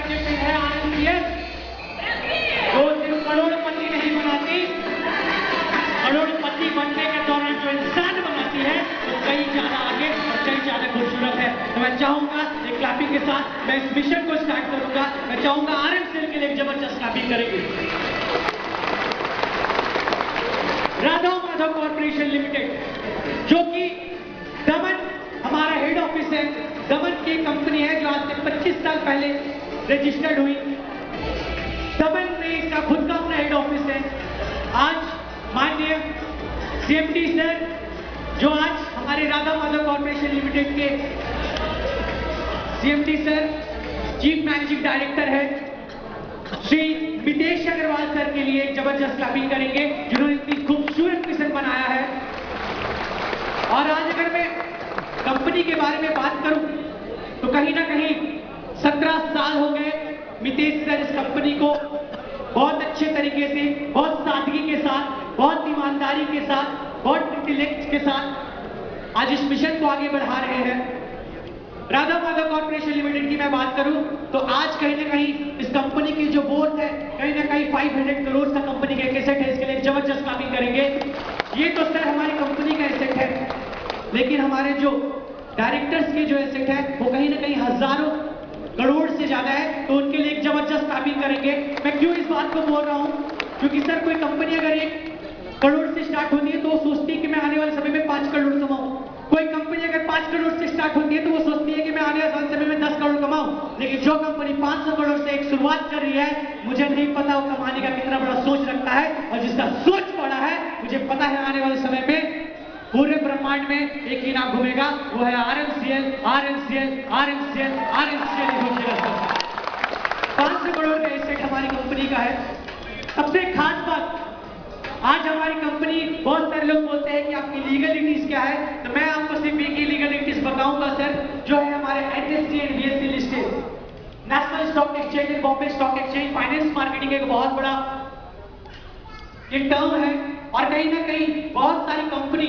Advertisement है आरएमसीएल, जो सिर्फ करोड़पति नहीं बनाती, करोड़पति बनने के दौरान जो इंसान बनाती है वो कई ज्यादा आगे और कई ज्यादा खूबसूरत है। तो मैं चाहूंगा एक क्लैपिंग के साथ मैं इस मिशन को स्टार्ट करूंगा। मैं चाहूंगा आरएमसीएल के लिए एक जबरदस्त क्लैपिंग करेंगे। राधा माधव कॉर्पोरेशन लिमिटेड, जो कि दमन हमारा हेड ऑफिस है, दमन की कंपनी है जो आज से 25 साल पहले रजिस्टर्ड हुई। दमन में इसका खुद का अपना हेड ऑफिस है। आज माननीय सीएमडी सर, जो आज हमारे राधा माधव कॉर्पोरेशन लिमिटेड के CMD sir, chief managing director है, श्री मितेश अग्रवाल सर के लिए एक जबरदस्त क्लैपिंग करेंगे, जिन्होंने इतनी खूबसूरत मिशन बनाया है। और आज अगर मैं कंपनी के बारे में बात करूं तो कहीं ना कहीं 17 साल हो गए मितेश सर इस कंपनी को बहुत अच्छे तरीके से, बहुत सादगी के साथ, बहुत ईमानदारी के साथ, बहुत इंटेलेक्ट के साथ आज इस मिशन को आगे बढ़ा रहे हैं। राधा माधव कॉर्पोरेशन लिमिटेड की मैं बात करूं तो आज कहीं ना कहीं इस कंपनी की जो बोर्ड है, कहीं ना कहीं 500 करोड़ का कंपनी का एसेट है। इसके लिए जबरदस्त क्लैपिंग करेंगे। ये तो सर हमारी कंपनी का एसेट है, लेकिन हमारे जो डायरेक्टर्स के जो एसेट है वो कहीं ना कहीं हजारों करोड़ से ज्यादा है। तो उनके लिए एक जबरदस्त क्लैपिंग करेंगे। मैं क्यों इस बात को बोल रहा हूं, क्योंकि सर कोई कंपनी अगर 1 करोड़ से स्टार्ट होती है तो वो सोचती है कि मैं आने वाले समय में 5 करोड़ कमाऊं। कोई कंपनी अगर 5 करोड़ से स्टार्ट होती है तो वो सोचती है कि मैं आने वाले समय में 10 करोड़ कमाऊं। लेकिन जो कंपनी 500 करोड़ से एक शुरुआत कर रही है, मुझे नहीं पता वो कमाने का कितना बड़ा सोच रखता है, और जिसका सोच बड़ा है मुझे पता है आने वाले समय में पूरे ब्रह्मांड में एक ही नाम घूमेगा, वो है आरएमसीएल, आरएमसीएल, आरएमसीएल, आरएमसीएल ही घूमेगा सर। 500 करोड़ का एसेट हमारी कंपनी का है। सबसे खास बात, आज हमारी कंपनी, बहुत सारे लोग बोलते हैं कि आपकी लीगलिटीज क्या है, तो मैं आपको सिर्फ एक ही लीगलिटीज बताऊंगा सर, जो है हमारे NSC and BSc listed, national stock exchange and Bombay stock exchange. Finance marketing एक बहुत बड़ा एक टर्म है, और कहीं ना कहीं बहुत सारी कंपनी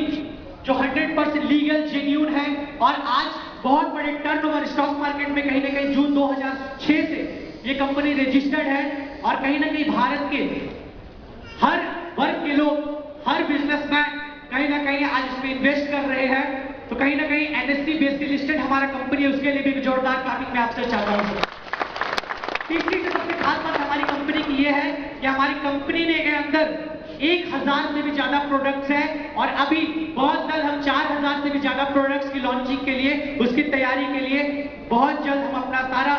जो 100% लीगल जेन्युइन है, और आज बहुत बड़े टर्नओवर स्टॉक मार्केट में कहीं ना कहीं जून 2006 से ये कंपनी रजिस्टर्ड है। और कहीं ना कहीं भारत के हर वर्ग के लोग, हर बिजनेसमैन कहीं ना कहीं आज इसमें इन्वेस्ट कर रहे हैं। तो कहीं ना कहीं एनएससी बीएससी लिस्टेड हमारा कंपनी है, उसके लिए भी जोरदार क्लैपिंग मैं आपसे चाहता हूं। तीसरी जो सबसे खास बात हमारी कंपनी की ये है कि हमारी कंपनी ने के अंदर 1000 से भी ज्यादा प्रोडक्ट्स हैं, और अभी बहुत जल्द हम 4000 से भी ज्यादा प्रोडक्ट्स की लॉन्चिंग के लिए, उसकी तैयारी के लिए बहुत जल्द हम अपना सारा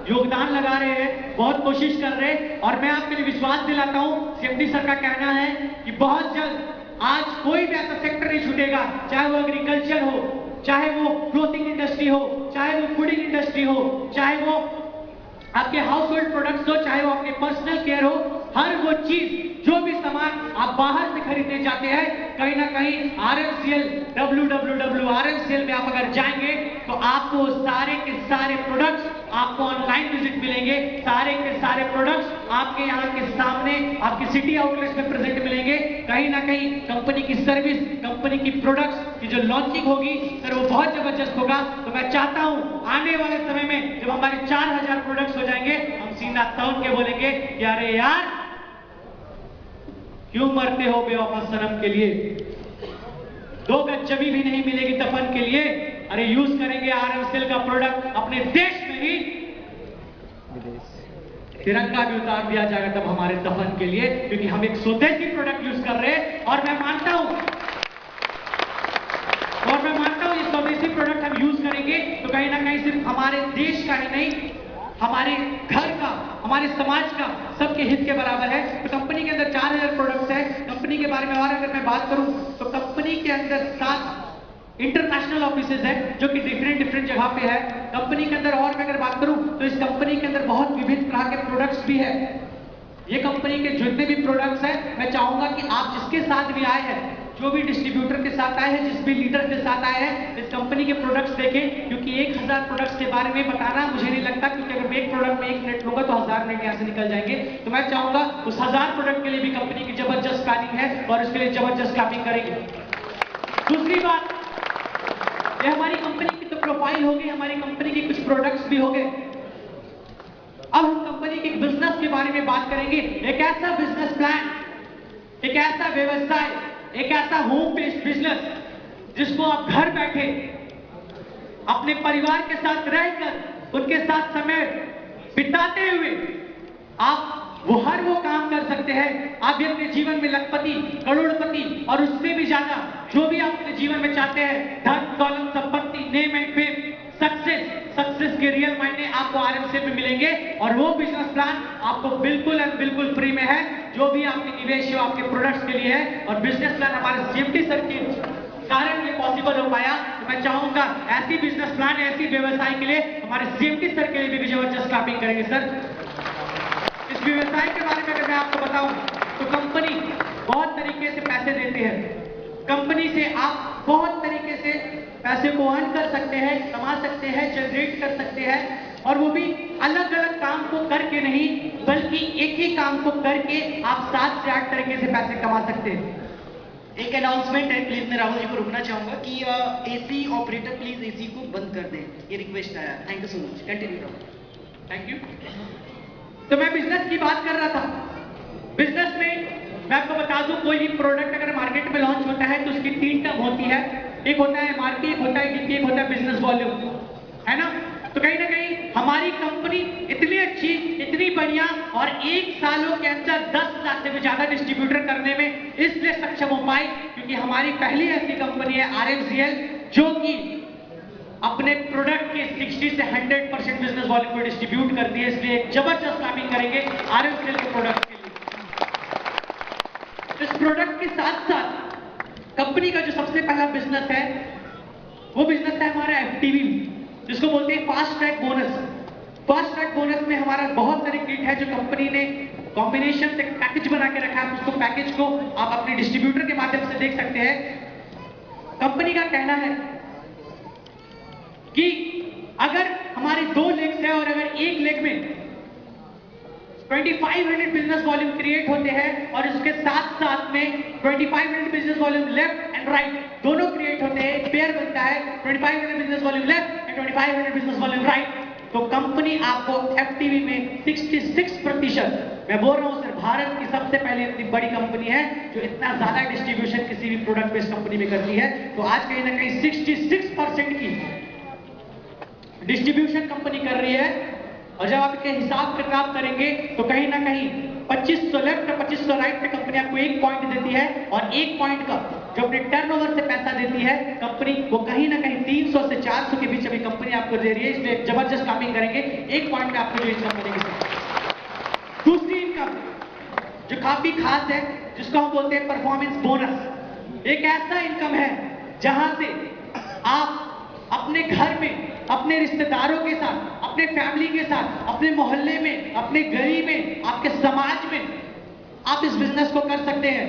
योगदान लगा रहे हैं, बहुत कोशिश कर रहे हैं। और मैं आपके लिए विश्वास दिलाता हूं, सीएमडी सर का कहना है कि बहुत जल्द आज कोई भी ऐसा सेक्टर नहीं छूटेगा, चाहे वो एग्रीकल्चर हो, चाहे वो क्लोथिंग इंडस्ट्री हो, चाहे वो फूडिंग इंडस्ट्री हो, चाहे वो आपके हाउस होल्ड प्रोडक्ट्स हो, चाहे वो आपके पर्सनल केयर हो, हर वो चीज, जो भी सामान आप बाहर से खरीदने जाते हैं, कहीं ना कहीं आरएमसीएल, www.rmcl में आप अगर जाएंगे तो आपको सारे के सारे प्रोडक्ट्स आपको ऑनलाइन विजिट मिलेंगे। सारे के सारे प्रोडक्ट्स आपके यहाँ के सामने आपके सिटी आउटलेट्स में प्रेजेंट मिलेंगे। कहीं ना कहीं कंपनी की सर्विस, कंपनी की प्रोडक्ट्स की जो लॉन्चिंग होगी सर, वो बहुत जबरदस्त होगा। तो मैं चाहता हूं आने वाले समय में जब हमारे 4000 प्रोडक्ट्स हो जाएंगे, हम सीना तान के बोलेंगे कि अरे यार क्यों मरते हो बेवफा सनम के लिए, 2 गज जमीन भी नहीं मिलेगी दफन के लिए। अरे यूज करेंगे आरएमसीएल का प्रोडक्ट, अपने देश में ही तिरंगा भी उतार दिया जाएगा तब हमारे दफन के लिए, क्योंकि हम एक स्वदेशी प्रोडक्ट यूज कर रहे हैं। और मैं मानता हूं ये स्वदेशी प्रोडक्ट हम यूज करेंगे तो कहीं ना कहीं सिर्फ हमारे देश का ही नहीं, हमारे घर का, हमारे समाज का, सबके हित के बराबर है। तो कंपनी के अंदर 4000 प्रोडक्ट्स है। कंपनी के बारे में और अगर मैं बात करूं तो कंपनी के अंदर 7 इंटरनेशनल ऑफिसेज है, जो कि डिफरेंट जगह पे है। कंपनी के अंदर और मैं अगर बात करूं तो इस कंपनी के अंदर बहुत विभिन्न तरह के प्रोडक्ट्स भी है। ये कंपनी के जितने भी प्रोडक्ट्स हैं, मैं चाहूंगा कि आप जिसके साथ भी आए हैं, जो भी डिस्ट्रीब्यूटर के साथ आए हैं, जिस भी लीडर के साथ आए हैं, इस कंपनी के प्रोडक्ट्स देखें, क्योंकि 1000 प्रोडक्ट्स के बारे में बताना मुझे नहीं लगता, क्योंकि अगर मैं एक प्रोडक्ट में 1 मिनट लूंगा तो 1000 मिनट यहाँ से निकल जाएंगे। तो मैं चाहूंगा उस 1000 प्रोडक्ट के लिए भी कंपनी की जबरदस्त प्लानिंग है और उसके लिए जबरदस्त क्लैपिंग करेंगे। दूसरी बात, ये हमारी कंपनी की तो प्रोफाइल होगी, हमारी कंपनी के कुछ प्रोडक्ट्स भी होंगे। अब हम कंपनी के बिजनेस के बारे में बात करेंगे। एक ऐसा बिजनेस प्लान, एक ऐसा व्यवसाय, एक ऐसा होम बेस्ड बिजनेस जिसको आप घर बैठे अपने परिवार के साथ रहकर उनके साथ समय बिताते हुए आप हर वो काम कर सकते हैं। आप भी अपने जीवन में लखपति, करोड़पति और उससे भी ज्यादा जो भी आप अपने जीवन में चाहते हैं, धन, दौलत, संपत्ति, नेम एंड फेम, सक्सेस के रियल मायने आपको आरएमसी में मिलेंगे। और वो बिजनेस प्लान आपको बिल्कुल एंड बिल्कुल फ्री में है। जो भी आपके निवेश हो आपके प्रोडक्ट्स के लिए है। और बिजनेस प्लान हमारे सीएमडी सर के कारण ये पॉसिबल हो पाया। तो मैं चाहूंगा ऐसी बिजनेस प्लान, ऐसी व्यवसाय के लिए हमारे सीएमडी सर के लिए भी जबरदस्त क्लैपिंग करेंगे सर। इस व्यवसाय के बारे में अगर मैं आपको बताऊं तो कंपनी बहुत तरीके से पैसे देती है। कंपनी से आप बहुत तरीके से पैसे को अर्न कर सकते हैं, कमा सकते हैं, जनरेट कर सकते हैं। और वो भी अलग अलग काम को करके नहीं, बल्कि एक ही काम को करके आप 7 से 8 तरीके से पैसे कमा सकते हैं। एक अनाउंसमेंट है, प्लीज मैं राहुल जी को रुकना चाहूंगा कि एसी ऑपरेटर प्लीज एसी को बंद कर दें, ये रिक्वेस्ट आया। Thank you so much, continue Rahul. Thank you. तो मैं बिजनेस की बात कर रहा था। बिजनेस में मैं आपको बता दूं, कोई भी प्रोडक्ट अगर मार्केट में लॉन्च होता है तो उसकी 3 टर्म होती है। एक होता है एमआरपी, एक होता है डीपी, एक होता है बिजनेस वॉल्यूम, है ना। तो कहीं ना कहीं हमारी कंपनी इतनी अच्छी, इतनी बढ़िया और 1 सालों के अंदर 10 लाख से भी ज्यादा डिस्ट्रीब्यूटर करने में इसलिए सक्षम हो पाई क्योंकि हमारी पहली ऐसी कंपनी है आरएमसीएल जो कि अपने प्रोडक्ट के 60 से 100% बिजनेस वॉल्यूम को डिस्ट्रीब्यूट करती है। इसलिए जबरदस्त क्लैपिंग करेंगे आरएमसीएल के प्रोडक्ट के लिए। इस प्रोडक्ट के साथ साथ कंपनी का जो सबसे पहला बिजनेस है वो बिजनेस है हमारा एफटीवी, जिसको बोलते हैं fast track bonus. Fast track bonus में हमारा बहुत सारे किट है जो कंपनी ने कॉम्बिनेशन से पैकेज बना के रखा है। उसको पैकेज को आप अपने डिस्ट्रीब्यूटर के माध्यम से देख सकते हैं। कंपनी का कहना है कि अगर हमारे 2 लेग्स है और अगर एक लेग में 2500 बिजनेस वॉल्यूम क्रिएट होते हैं और उसके साथ साथ में 2500 business volume left and right दोनों क्रिएट होते हैं, पेयर बनता है 2500 business volume left and 2500 business volume right, तो कंपनी आपको एफटीवी में 66%, मैं बोल रहा हूं सर, भारत की सबसे पहले इतनी बड़ी कंपनी है जो इतना ज्यादा डिस्ट्रीब्यूशन किसी भी प्रोडक्ट बेस्ड कंपनी में करती है। तो आज कहीं ना कहीं 66% की डिस्ट्रीब्यूशन कंपनी कर रही है। और जब आप इसके हिसाब किताब करेंगे तो कहीं ना कहीं 2500 लेफ्ट और 2500 राइट पे कंपनी आपको 1 पॉइंट देती है। और 1 पॉइंट का जो अपने टर्नओवर से पैसा देती है कंपनी, वो कहीं ना कहीं 300 से 400 के बीच अभी कंपनी आपको दे रही है। इसलिए जबरदस्त क्लैपिंग करेंगे 1 पॉइंट में आपको जो इनकम मिलेगी। दूसरी इनकम जो काफी खास है, जिसको हम बोलते हैं परफॉर्मेंस बोनस। एक ऐसा इनकम है जहां से आप अपने घर में, अपने रिश्तेदारों के साथ, अपने फैमिली के साथ, अपने मोहल्ले में, अपने गली में, आपके समाज में आप इस बिजनेस को कर सकते हैं।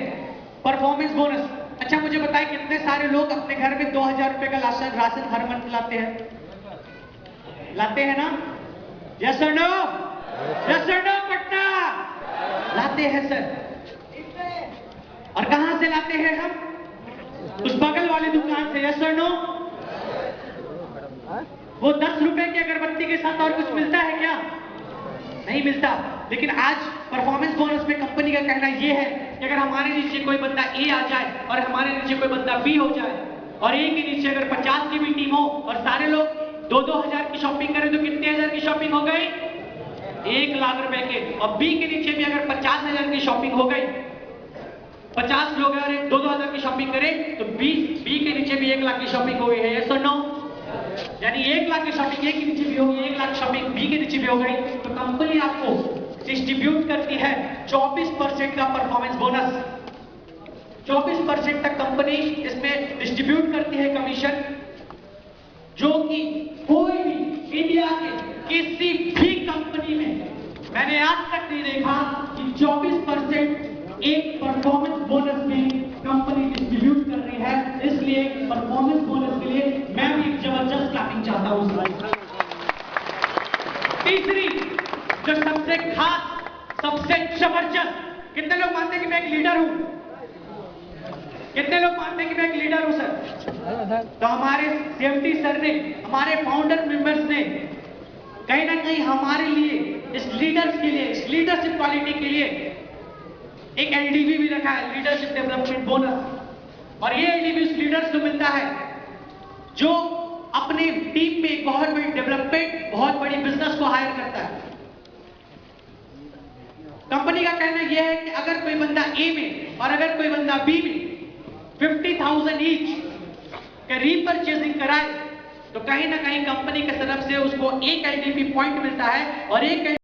Performance bonus. अच्छा मुझे बताएं कितने सारे लोग अपने घर में 2000 रुपए का राशन हर मंथ लाते हैं? लाते हैं ना? यस और नो? यस और नो पटना? लाते हैं सर। और कहां से लाते हैं हम? उस बगल वाले दुकान से। यस और नो? वो 10 रुपए की अगरबत्ती के साथ और कुछ मिलता है क्या? नहीं मिलता। लेकिन आज परफॉर्मेंस बोनस में कंपनी का कहना यह है कि अगर हमारे नीचे कोई बंदा ए आ जाए और हमारे नीचे कोई बंदा बी हो जाए और ए के नीचे अगर 50 की भी टीम हो और सारे लोग 2-2 हजार की शॉपिंग करें तो कितने हजार की शॉपिंग हो गई? 1 लाख रुपए के। और बी के नीचे भी अगर 50,000 की शॉपिंग हो गई, 50 लोग अगर 2-2 हजार की शॉपिंग करें तो बी के नीचे भी 1 लाख की शॉपिंग हो गई है। यस और नो? यानी 1 लाख की शॉपिंग ए के नीचे भी होगी, 1 लाख शॉपिंग बी के नीचे भी हो गई। तो कंपनी आपको डिस्ट्रीब्यूट करती है 24% का परफॉर्मेंस बोनस। 24% तक कंपनी इसमें डिस्ट्रीब्यूट करती है कमीशन, जो कि कोई भी इंडिया के किसी भी कंपनी में मैंने आज तक नहीं देखा कि 24% एक परफॉर्मेंस बोनस में कंपनी डिस्ट्रीब्यूट कर रही है। इसलिए परफॉर्मेंस बोनस के लिए मैं भी जबरदस्त क्लैपिंग चाहता हूं। तीसरी जो सबसे खास, सबसे जबरदस्त, कितने लोग मानते हैं कि मैं एक लीडर हूं? कितने लोग मानते हैं कि मैं एक लीडर हूं सर? तो हमारे सीएमडी सर ने, हमारे फाउंडर मेंबर्स ने कहीं ना कहीं हमारे लिए इस लीडर्स के लिए, लीडरशिप क्वालिटी के लिए एक एलडीबी भी रखा है, लीडरशिप डेवलपमेंट बोनस। और ये एलडीबी उस लीडर्स को मिलता है जो अपने टीम में बहुत बड़ी डेवलपमेंट, बहुत बड़ी बिजनेस को हायर करता है। कंपनी का कहना यह है कि अगर कोई बंदा ए में और अगर कोई बंदा बी में 50,000 ईच का रीपरचेजिंग कराए तो कहीं ना कहीं कंपनी की तरफ से उसको एक एलडीपी पॉइंट मिलता है और एक